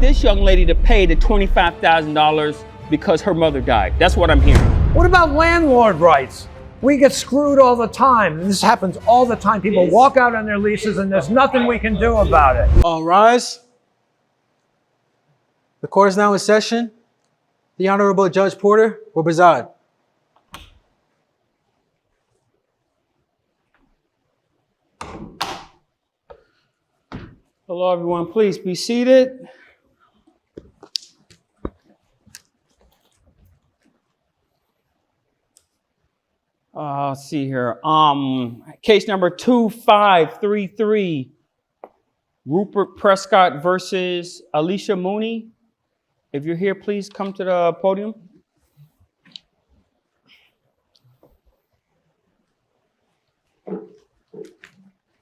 this young lady to pay the $25,000 because her mother died. That's what I'm hearing. What about landlord rights? We get screwed all the time. This happens all the time. People walk out on their leases and there's nothing we can do about it. All rise. The court is now in session. The Honorable Judge Porter will preside. Hello, everyone. Please be seated. Let's see here. Case number 2533, Rupert Prescott versus Alicia Mooney. If you're here, please come to the podium.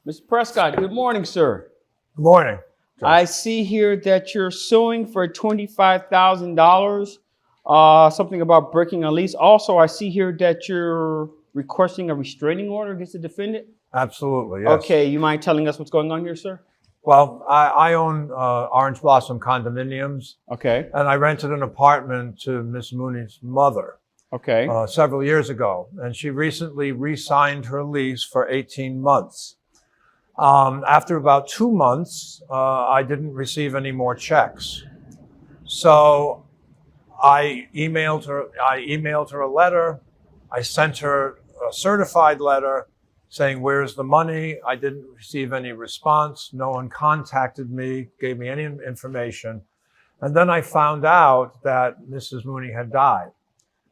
Mr. Prescott, good morning, sir. Good morning. I see here that you're suing for $25,000, something about breaking a lease. Also, I see here that you're requesting a restraining order against the defendant. Absolutely, yes. Okay, you mind telling us what's going on here, sir? Well, I own Orange Blossom condominiums. Okay. And I rented an apartment to Miss Mooney's mother. Okay. Several years ago. And she recently re-signed her lease for 18 months. After about 2 months, I didn't receive any more checks. So I emailed her a letter. I sent her a certified letter saying, where's the money? I didn't receive any response. No one contacted me, gave me any information. And then I found out that Mrs. Mooney had died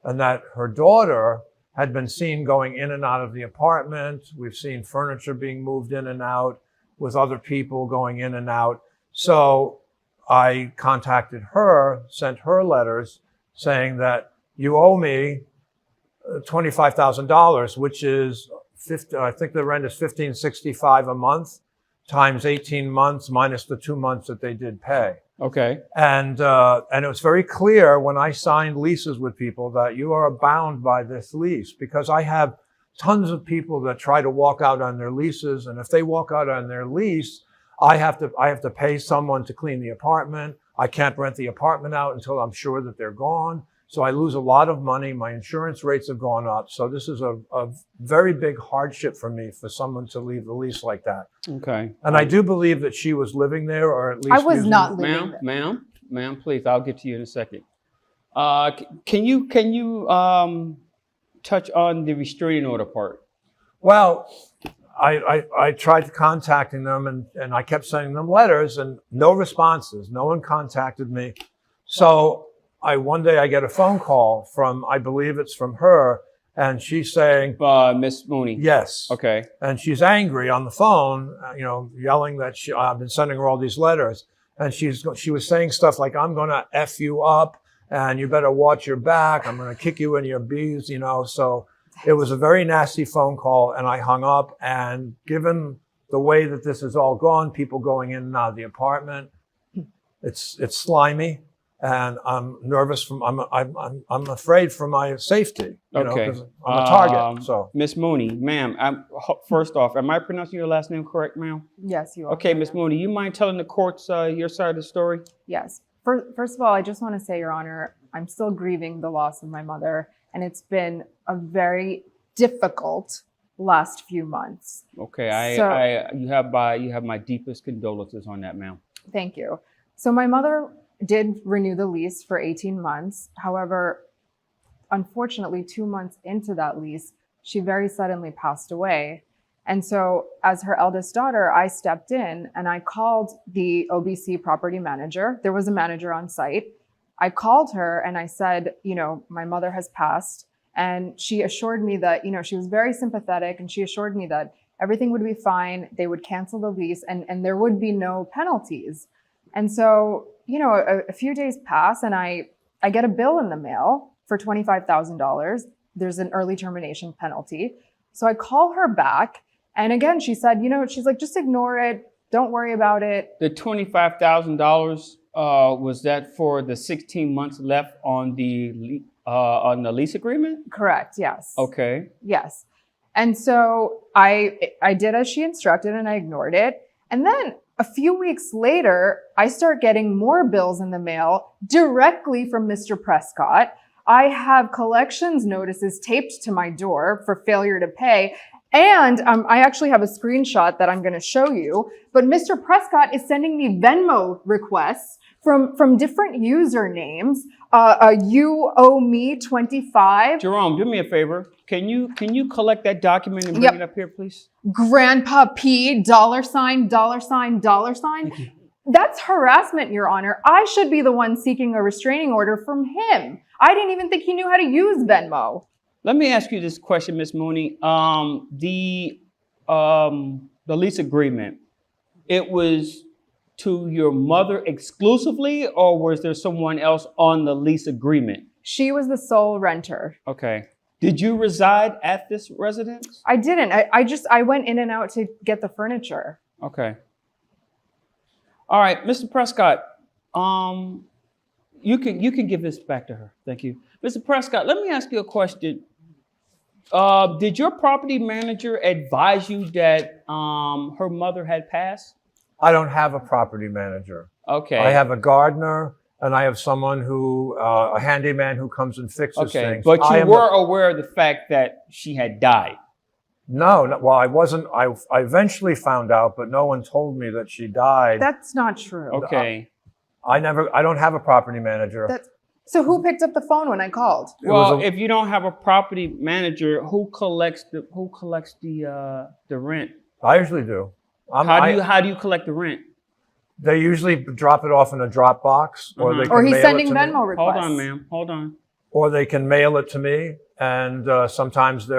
and that her daughter had been seen going in and out of the apartment. We've seen furniture being moved in and out with other people going in and out. So I contacted her, sent her letters saying that you owe me $25,000, which is I think the rent is $1,565 a month times 18 months minus the 2 months that they did pay. Okay. And it was very clear when I signed leases with people that you are bound by this lease, because I have tons of people that try to walk out on their leases. And if they walk out on their lease, I have to pay someone to clean the apartment. I can't rent the apartment out until I'm sure that they're gone. So I lose a lot of money. My insurance rates have gone up. So this is a very big hardship for me for someone to leave the lease like that. Okay. And I do believe that she was living there, or at least I was not living there. Ma'am, please, I'll get to you in a second. Can you touch on the restraining order part? Well, I tried contacting them and I kept sending them letters and no responses. No one contacted me. So one day I get a phone call from, I believe it's from her, and she's saying, Miss Mooney. Yes. Okay. And she's angry on the phone, yelling that I've been sending her all these letters. And she was saying stuff like, I'm going to F you up and you better watch your back. I'm going to kick you in your B's, So it was a very nasty phone call, and I hung up. And given the way that this has all gone, people going in and out of the apartment, it's slimy. And I'm nervous I'm afraid for my safety, okay. 'Cause I'm a target. So, Miss Mooney, ma'am, first off, am I pronouncing your last name correct, ma'am? Yes, you are. Okay, Miss Mooney, you mind telling the courts your side of the story? Yes. First of all, I just want to say, Your Honor, I'm still grieving the loss of my mother, and it's been a very difficult last few months. Okay, you have my deepest condolences on that, ma'am. Thank you. So my mother did renew the lease for 18 months. However, unfortunately, 2 months into that lease, she very suddenly passed away. And so as her eldest daughter, I stepped in and I called the OBC property manager. There was a manager on site. I called her and I said, my mother has passed. And she assured me that, she was very sympathetic, and she assured me that everything would be fine. They would cancel the lease and there would be no penalties. And so, a few days pass and I get a bill in the mail for $25,000. There's an early termination penalty. So I call her back. And again, she said, she's like, just ignore it. Don't worry about it. The $25,000, was that for the 16 months left on the lease agreement? Correct. Yes. Okay. Yes. And so I did as she instructed and I ignored it. And then A few weeks later, I start getting more bills in the mail directly from Mr. Prescott. I have collections notices taped to my door for failure to pay. And I actually have a screenshot that I'm going to show you. But Mr. Prescott is sending me Venmo requests from different usernames. You owe me 25. Jerome, do me a favor. Can you collect that document and bring Yep. it up here, please? Grandpa P, $sign, $sign, $sign. That's harassment, Your Honor. I should be the one seeking a restraining order from him. I didn't even think he knew how to use Venmo. Let me ask you this question, Ms. Mooney. The lease agreement, it was to your mother exclusively, or was there someone else on the lease agreement? She was the sole renter. Okay. Did you reside at this residence? I didn't. I went in and out to get the furniture. Okay. All right, Mr. Prescott, you can give this back to her. Thank you. Mr. Prescott, let me ask you a question. Did your property manager advise you that her mother had passed? I don't have a property manager. Okay. I have a gardener, and I have someone who, a handyman who comes and fixes things. But I you am were aware of the fact that she had died. No, well, I wasn't. I eventually found out, but no one told me that she died. That's not true. Okay. I don't have a property manager. So who picked up the phone when I called? Well, if you don't have a property manager, who collects the rent? I usually do. How do you collect the rent? They usually drop it off in a drop box, or they can Or he's mail sending it to me. Venmo requests. Hold on, ma'am. Hold on. Or they can mail it to me, and sometimes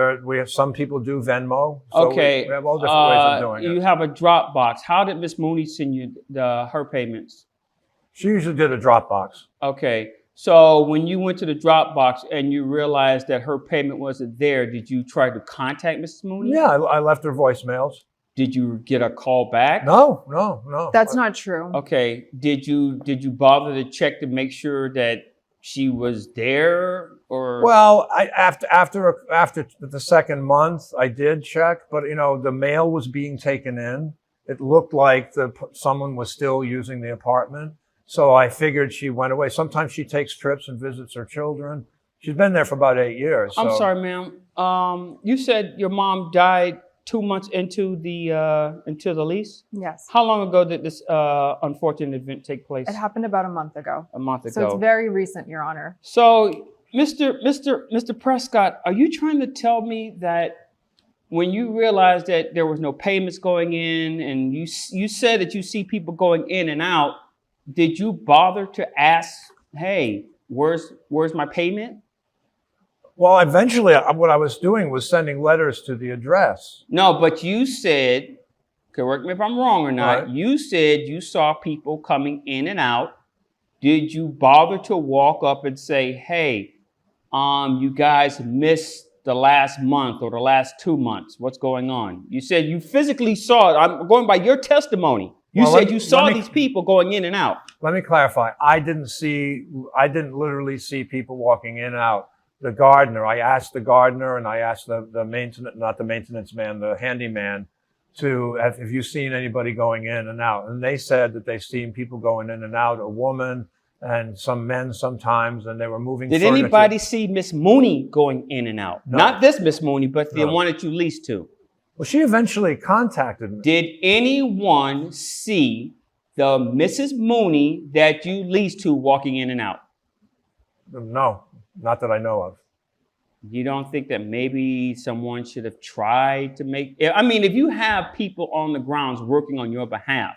some people do Venmo. So Okay. we have all different ways of doing you it. have a Dropbox. How did Miss Mooney send you her payments? She usually did a Dropbox. Okay. So when you went to the Dropbox and you realized that her payment wasn't there, did you try to contact Mrs. Mooney? Yeah, I left her voicemails. Did you get a call back? No. That's not true. Okay. Did you bother to check to make sure that she was there, or? Well, after the second month, I did check, but the mail was being taken in. It looked like someone was still using the apartment, so I figured she went away. Sometimes she takes trips and visits her children. She's been there for about 8 years. I'm so- sorry, ma'am. You said your mom died 2 months into the lease. Yes. How long ago did this unfortunate event take place? It happened about a month ago. A month ago. So it's very recent, Your Honor. So, Mr. Prescott, are you trying to tell me that when you realized that there was no payments going in, and you said that you see people going in and out, did you bother to ask, "Hey, where's my payment?" Well, eventually, what I was doing was sending letters to the address. No, but you said, correct me if I'm wrong or not, Right. you said you saw people coming in and out. Did you bother to walk up and say, "Hey, you guys missed the last month or the last 2 months. What's going on?" You said you physically saw it. I'm going by your testimony. You Well, said you saw these people going in and out. Let me clarify. I didn't literally see people walking in and out. The gardener, I asked the gardener, and I asked the maintenance, not the maintenance man, the handyman, have you seen anybody going in and out? And they said that they've seen people going in and out, a woman and some men sometimes, and they were moving Did furniture. anybody see Miss Mooney going in and out? No. Not this Miss Mooney, but the No. one that you leased to. Well, she eventually contacted me. Did anyone see the Mrs. Mooney that you leased to walking in and out? No, not that I know of. You don't think that maybe someone should have tried to if you have people on the grounds working on your behalf,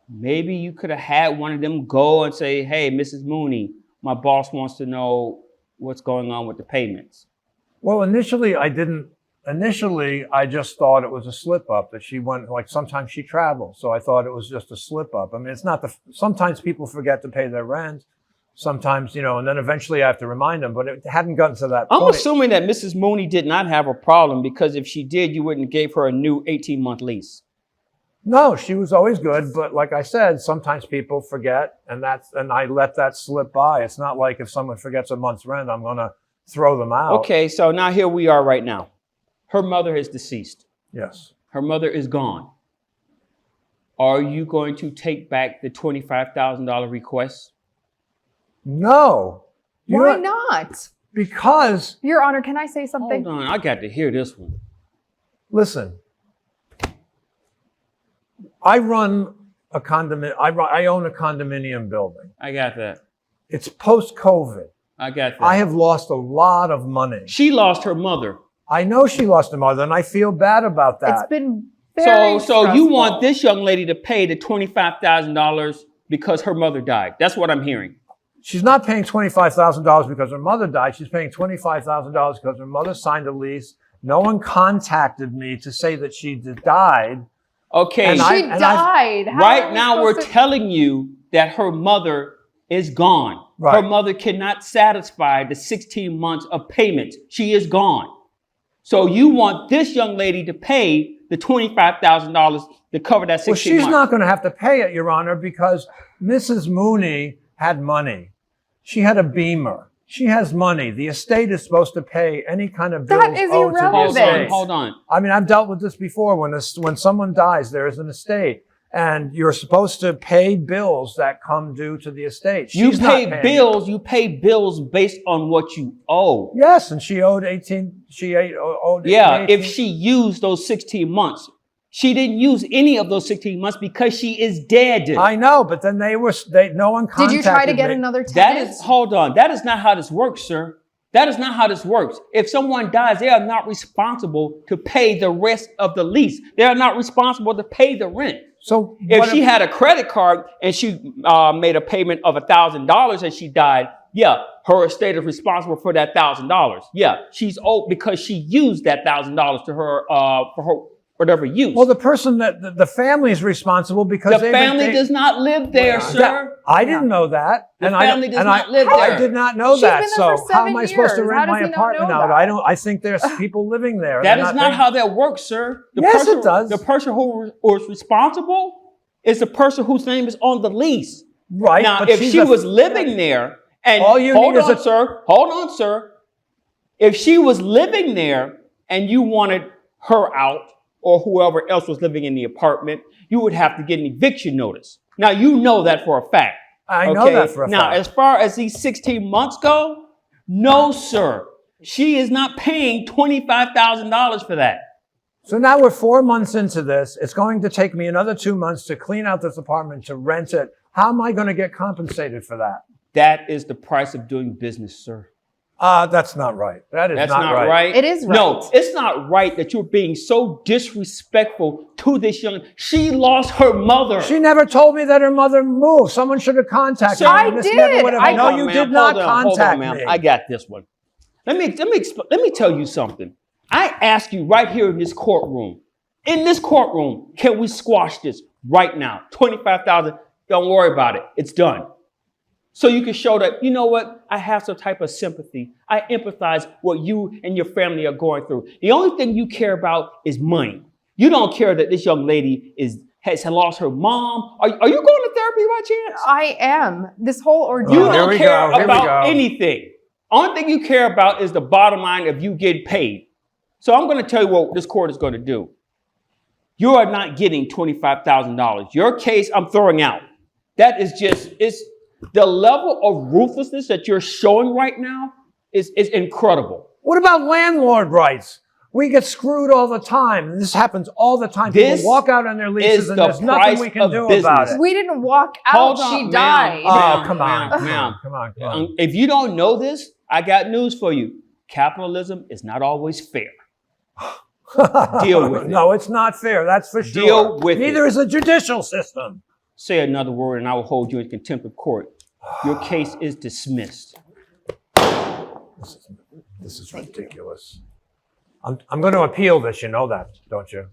maybe you could have had one of them go and say, "Hey, Mrs. Mooney, my boss wants to know what's going on with the payments." Well, initially I didn't. Initially, I just thought it was a slip up that she went, like sometimes she travels. So I thought it was just a slip up. I mean, it's not sometimes people forget to pay their rent. Sometimes, and then eventually I have to remind them, but it hadn't gotten to that point. I'm assuming that Mrs. Mooney did not have a problem, because if she did, you wouldn't have gave her a new 18-month lease. No, she was always good. But like I said, sometimes people forget, and I let that slip by. It's not like if someone forgets a month's rent, I'm going to throw them out. Okay, so now here we are right now. Her mother is deceased. Yes. Her mother is gone. Are you going to take back the $25,000 request? No. Why not? Because, Your Honor, can I say something? Hold on, I got to hear this one. listen, I run a condominium. I own a condominium building. I got that. It's post-COVID. I got that. I have lost a lot of money. She lost her mother. I know she lost her mother, and I feel bad about that. It's been very So you stressful. want this young lady to pay the $25,000 because her mother died. That's what I'm hearing. She's not paying $25,000 because her mother died. She's paying $25,000 because her mother signed a lease. No one contacted me to say that she died. Okay. And She died. How are Right we now, we're supposed to- telling you that her mother is gone. Right. Her mother cannot satisfy the 16 months of payments. She is gone. So you want this young lady to pay the $25,000 to cover that 16 Well, she's months. not going to have to pay it, Your Honor, because Mrs. Mooney had money. She had a Beamer. She has money. The estate is supposed to pay any kind of bills That is owed to the irrelevant. estate. Hold on. I mean, I've dealt with this before. When someone dies, there is an estate, and you're supposed to pay bills that come due to the estate. You She's not pay paying. bills. You pay bills based on what you owe. Yes, and she owed 18. She owed. Yeah, 18. if she used those 16 months. She didn't use any of those 16 months because she is dead. I know, but then no one contacted Did you try to get me. another That tenant? is, hold on. That is not how this works, sir. That is not how this works. If someone dies, they are not responsible to pay the rest of the lease. They are not responsible to pay the rent. So If what she had a credit card and she made a payment of $1,000 and she died, yeah, her estate is responsible for that $1,000. Yeah, she's owed because she used that $1,000 to her for her whatever use. Well, the person that the family is responsible because the family does not live there, sir. I didn't know that. The and family does not live I there. did not know She's that. been there So for how 7 am I supposed to years. rent How does my he not apartment know out? that? I think there's people living there. That They're is not paying. how that works, sir. The Yes, person, it does. The person who is responsible is the person whose name is on the lease. Right. Now, but if she's she was living there, and All you hold need is on, a- sir, hold on, sir. If she was living there and you wanted her out, or whoever else was living in the apartment, you would have to get an eviction notice. Now, you know that for a fact. I know okay? that for a Now, fact. as far as these 16 months go, no, sir. She is not paying $25,000 for that. So now we're 4 months into this. It's going to take me another 2 months to clean out this apartment, to rent it. How am I going to get compensated for that? That is the price of doing business, sir. That's not right. That's not right. It is right. No, it's not right that you're being so disrespectful to this young. She lost her mother. She never told me that her mother moved. Someone should have contacted Sir, me. I This did. never would have- I- No, Hold on, you ma'am. did not Hold on, contact ma'am. me. I got this one. Let me tell you something. I ask you right here in this courtroom. In this courtroom, can we squash this right now? 25,000. Don't worry about it. It's done. So you can show that, you know what? I have some type of sympathy. I empathize what you and your family are going through. The only thing you care about is money. You don't care that this young lady has lost her mom. Are you going to therapy by chance? I am. This whole ordeal. You Here don't we care go, here we about go. anything. Only thing you care about is the bottom line of you getting paid. So I'm going to tell you what this court is going to do. You are not getting $25,000. Your case, I'm throwing out. That is just, it's the level of ruthlessness that you're showing right now is incredible. What about landlord rights? We get screwed all the time. This happens all the time. This People walk out on their leases is and the there's nothing price we can of do business. about it. We didn't walk out. Hold on, She ma'am. died. Oh, come on. Ma'am. Come on. If you don't know this, I got news for you. Capitalism is not always fair. Deal with it. No, it's not fair. That's for sure. Deal with it. Neither is the judicial system. Say another word and I will hold you in contempt of court. Your case is dismissed. This is ridiculous. I'm going to appeal this. You know that, don't you?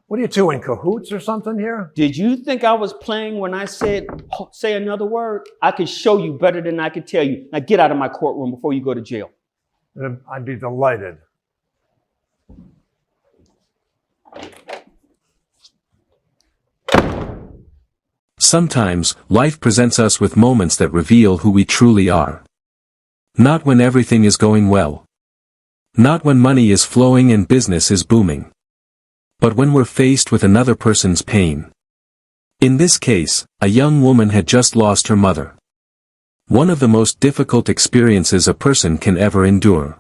What are you two, in cahoots or something here? Did you think I was playing when I said, say another word? I could show you better than I could tell you. Now get out of my courtroom before you go to jail. I'd be delighted. Sometimes, life presents us with moments that reveal who we truly are. Not when everything is going well. Not when money is flowing and business is booming. But when we're faced with another person's pain. In this case, a young woman had just lost her mother. One of the most difficult experiences a person can ever endure.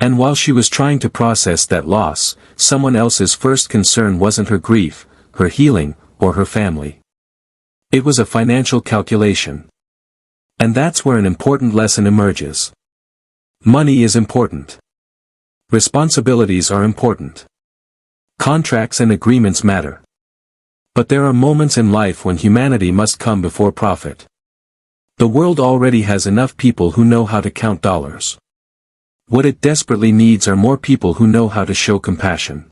And while she was trying to process that loss, someone else's first concern wasn't her grief, her healing, or her family. It was a financial calculation. And that's where an important lesson emerges. Money is important. Responsibilities are important. Contracts and agreements matter. But there are moments in life when humanity must come before profit. The world already has enough people who know how to count dollars. What it desperately needs are more people who know how to show compassion.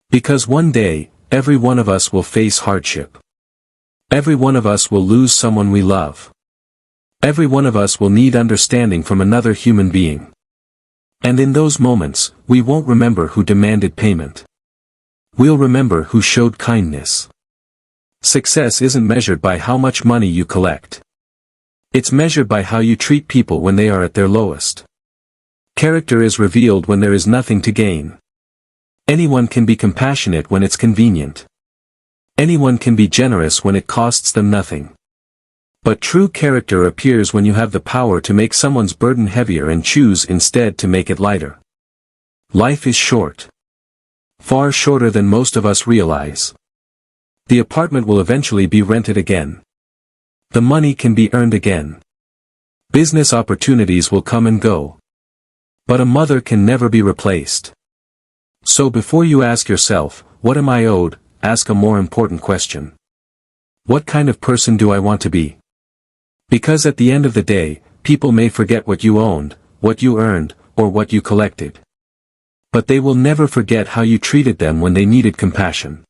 Because one day, every one of us will face hardship. Every one of us will lose someone we love. Every one of us will need understanding from another human being. And in those moments, we won't remember who demanded payment. We'll remember who showed kindness. Success isn't measured by how much money you collect. It's measured by how you treat people when they are at their lowest. Character is revealed when there is nothing to gain. Anyone can be compassionate when it's convenient. Anyone can be generous when it costs them nothing. But true character appears when you have the power to make someone's burden heavier and choose instead to make it lighter. Life is short. Far shorter than most of us realize. The apartment will eventually be rented again. The money can be earned again. Business opportunities will come and go. But a mother can never be replaced. So before you ask yourself, what am I owed, ask a more important question. What kind of person do I want to be? Because at the end of the day, people may forget what you owned, what you earned, or what you collected. But they will never forget how you treated them when they needed compassion.